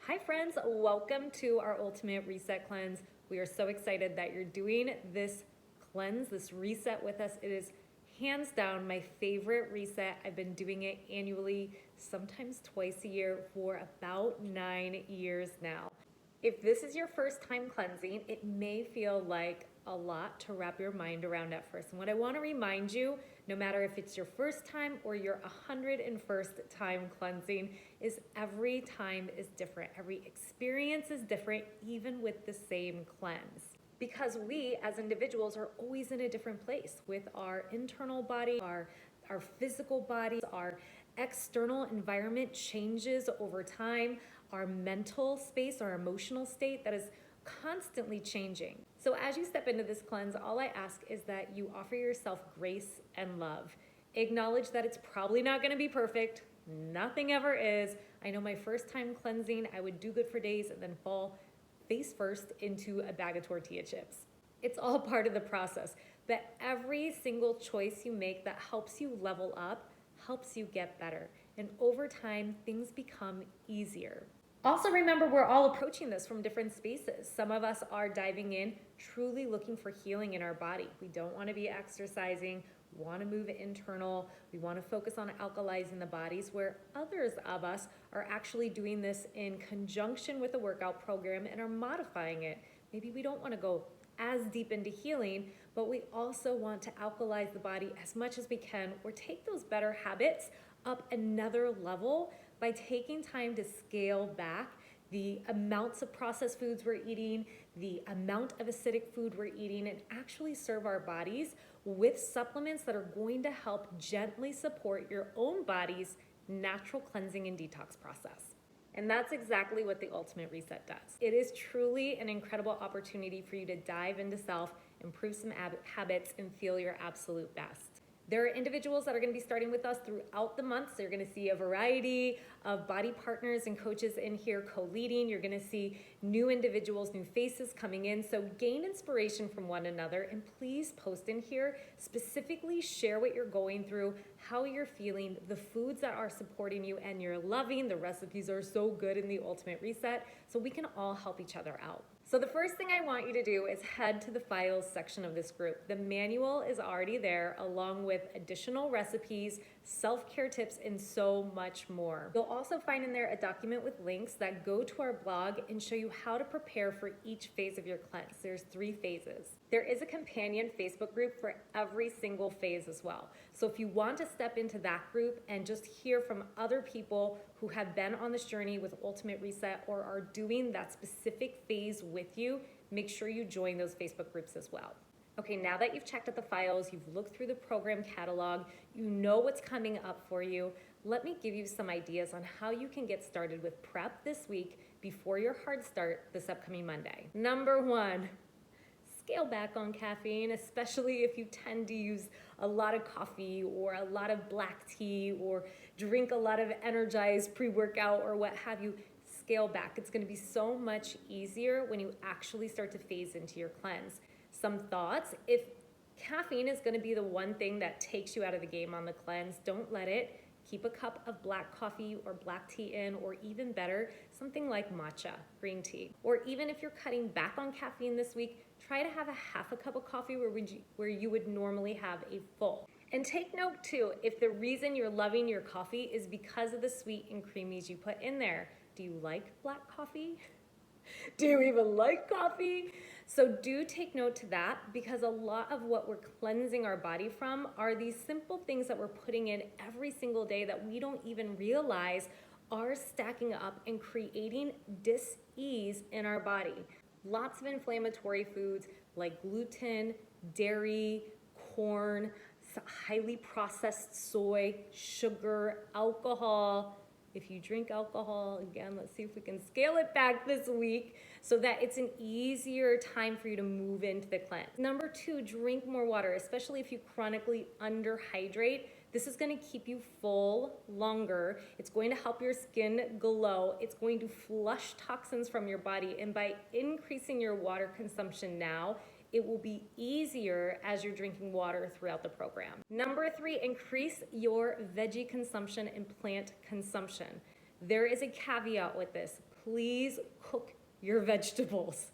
Hi friends, welcome to our Ultimate Reset Cleanse. We are so excited that you're doing this cleanse, this reset with us. It is hands down my favorite reset. I've been doing it annually, sometimes twice a year for about 9 years now. If this is your first time cleansing, it may feel like a lot to wrap your mind around at first. And what I want to remind you, no matter if it's your first time or your 101st time cleansing, is every time is different. Every experience is different, even with the same cleanse. Because we as individuals are always in a different place with our internal body, our physical body, our external environment changes over time, our mental space, our emotional state that is constantly changing. So as you step into this cleanse, all I ask is that you offer yourself grace and love. Acknowledge that it's probably not going to be perfect. Nothing ever is. I know my first time cleansing, I would do good for days and then fall face first into a bag of tortilla chips. It's all part of the process. But every single choice you make that helps you level up helps you get better. And over time, things become easier. Also, remember, we're all approaching this from different spaces. Some of us are diving in, truly looking for healing in our body. We don't want to be exercising, we want to move internal, we want to focus on alkalizing the bodies, where others of us are actually doing this in conjunction with a workout program and are modifying it. Maybe we don't want to go as deep into healing, but we also want to alkalize the body as much as we can, or take those better habits up another level by taking time to scale back the amounts of processed foods we're eating, the amount of acidic food we're eating, and actually serve our bodies with supplements that are going to help gently support your own body's natural cleansing and detox process. And that's exactly what the Ultimate Reset does. It is truly an incredible opportunity for you to dive into self, improve some habits, and feel your absolute best. There are individuals that are going to be starting with us throughout the month. So you're going to see a variety of body partners and coaches in here co-leading. You're going to see new individuals, new faces coming in. So gain inspiration from one another, and please post in here, specifically share what you're going through, how you're feeling, the foods that are supporting you and you're loving. The recipes are so good in the Ultimate Reset, so we can all help each other out. So the first thing I want you to do is head to the files section of this group. The manual is already there, along with additional recipes, self-care tips, and so much more. You'll also find in there a document with links that go to our blog and show you how to prepare for each phase of your cleanse. There's 3 phases. There is a companion Facebook group for every single phase as well. So if you want to step into that group and just hear from other people who have been on this journey with Ultimate Reset or are doing that specific phase with you, make sure you join those Facebook groups as well. Okay, now that you've checked out the files, you've looked through the program catalog, you know what's coming up for you, let me give you some ideas on how you can get started with prep this week before your hard start this upcoming Monday. Number 1, scale back on caffeine, especially if you tend to use a lot of coffee or a lot of black tea or drink a lot of energized pre-workout or what have you. Scale back. It's going to be so much easier when you actually start to phase into your cleanse. Some thoughts: if caffeine is going to be the one thing that takes you out of the game on the cleanse, don't let it. Keep a cup of black coffee or black tea in, or even better, something like matcha, green tea. Or even if you're cutting back on caffeine this week, try to have a half a cup of coffee where you would normally have a full. And take note too, if the reason you're loving your coffee is because of the sweet and creamies you put in there. Do you like black coffee? Do you even like coffee? So do take note to that, because a lot of what we're cleansing our body from are these simple things that we're putting in every single day that we don't even realize are stacking up and creating dis-ease in our body. Lots of inflammatory foods like gluten, dairy, corn, highly processed soy, sugar, alcohol. If you drink alcohol, again, let's see if we can scale it back this week so that it's an easier time for you to move into the cleanse. Number 2, drink more water, especially if you chronically underhydrate. This is going to keep you full longer. It's going to help your skin glow. It's going to flush toxins from your body. And by increasing your water consumption now, it will be easier as you're drinking water throughout the program. Number 3, increase your veggie consumption and plant consumption. There is a caveat with this. Please cook your vegetables.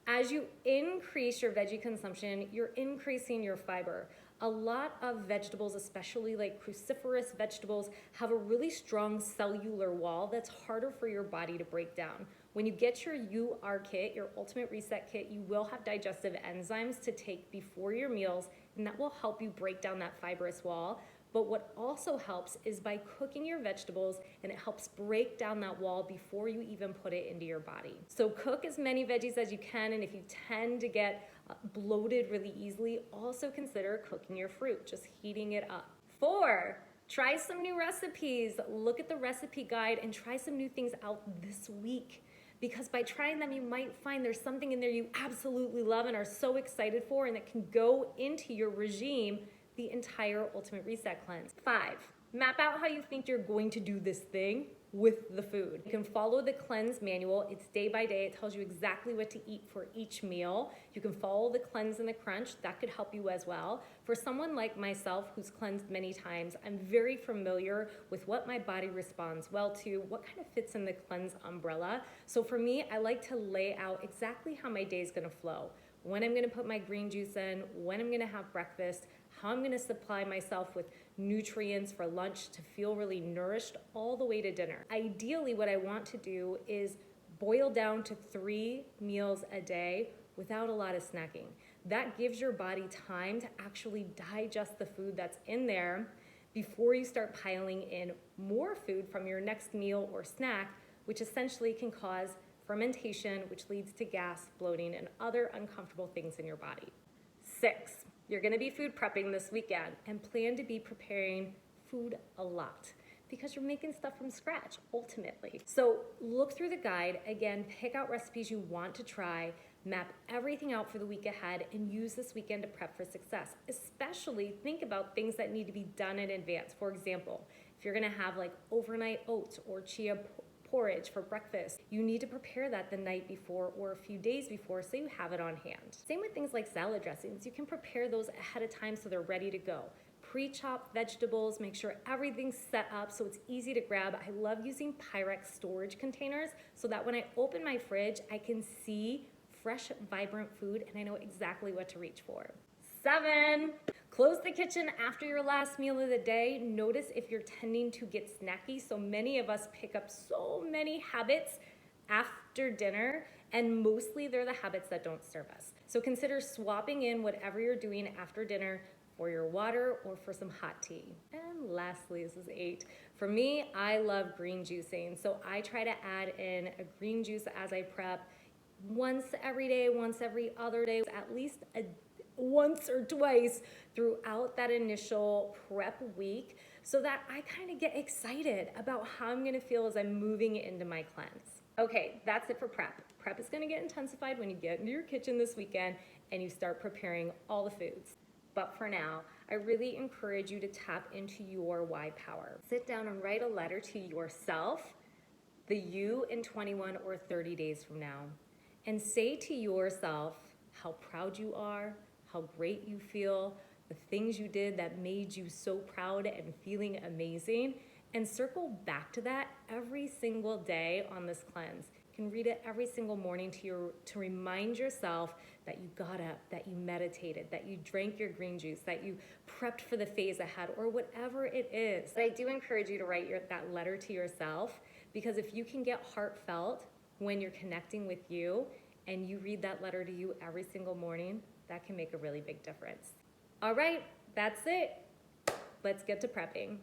As you increase your veggie consumption, you're increasing your fiber. A lot of vegetables, especially like cruciferous vegetables, have a really strong cellular wall that's harder for your body to break down. When you get your UR kit, your Ultimate Reset Kit, you will have digestive enzymes to take before your meals, and that will help you break down that fibrous wall. But what also helps is by cooking your vegetables, and it helps break down that wall before you even put it into your body. So cook as many veggies as you can, and if you tend to get bloated really easily, also consider cooking your fruit, just heating it up. 4, try some new recipes. Look at the recipe guide and try some new things out this week. Because by trying them, you might find there's something in there you absolutely love and are so excited for, and that can go into your regime the entire Ultimate Reset Cleanse. 5, map out how you think you're going to do this thing with the food. You can follow the cleanse manual. It's day by day. It tells you exactly what to eat for each meal. You can follow the cleanse and the crunch. That could help you as well. For someone like myself who's cleansed many times, I'm very familiar with what my body responds well to, what kind of fits in the cleanse umbrella. So for me, I like to lay out exactly how my day is going to flow. When I'm going to put my green juice in, when I'm going to have breakfast, how I'm going to supply myself with nutrients for lunch to feel really nourished all the way to dinner. Ideally, what I want to do is boil down to 3 meals a day without a lot of snacking. That gives your body time to actually digest the food that's in there before you start piling in more food from your next meal or snack, which essentially can cause fermentation, which leads to gas, bloating, and other uncomfortable things in your body. 6, you're gonna be food prepping this weekend and plan to be preparing food a lot because you're making stuff from scratch, ultimately. So look through the guide, again, pick out recipes you want to try, map everything out for the week ahead, and use this weekend to prep for success. Especially think about things that need to be done in advance. For example, if you're gonna have like overnight oats or chia porridge for breakfast, you need to prepare that the night before or a few days before so you have it on hand. Same with things like salad dressings. You can prepare those ahead of time so they're ready to go. Pre-chop vegetables, make sure everything's set up so it's easy to grab. I love using Pyrex storage containers so that when I open my fridge, I can see fresh, vibrant food and I know exactly what to reach for. 7, close the kitchen after your last meal of the day. Notice if you're tending to get snacky. So many of us pick up so many habits after dinner, and mostly they're the habits that don't serve us. So consider swapping in whatever you're doing after dinner for your water or for some hot tea. And lastly, this is 8. For me, I love green juicing. So I try to add in a green juice as I prep once every day, once every other day, at least once or twice throughout that initial prep week so that I kind of get excited about how I'm gonna feel as I'm moving into my cleanse. Okay, that's it for prep. Prep is gonna get intensified when you get into your kitchen this weekend and you start preparing all the foods. But for now, I really encourage you to tap into your why power. Sit down and write a letter to yourself, the you in 21 or 30 days from now, and say to yourself how proud you are, how great you feel, the things you did that made you so proud and feeling amazing, and circle back to that every single day on this cleanse. You can read it every single morning to remind yourself that you got up, that you meditated, that you drank your green juice, that you prepped for the phase ahead, or whatever it is. But I do encourage you to write that letter to yourself, because if you can get heartfelt when you're connecting with you and you read that letter to you every single morning, that can make a really big difference. All right, that's it. Let's get to prepping.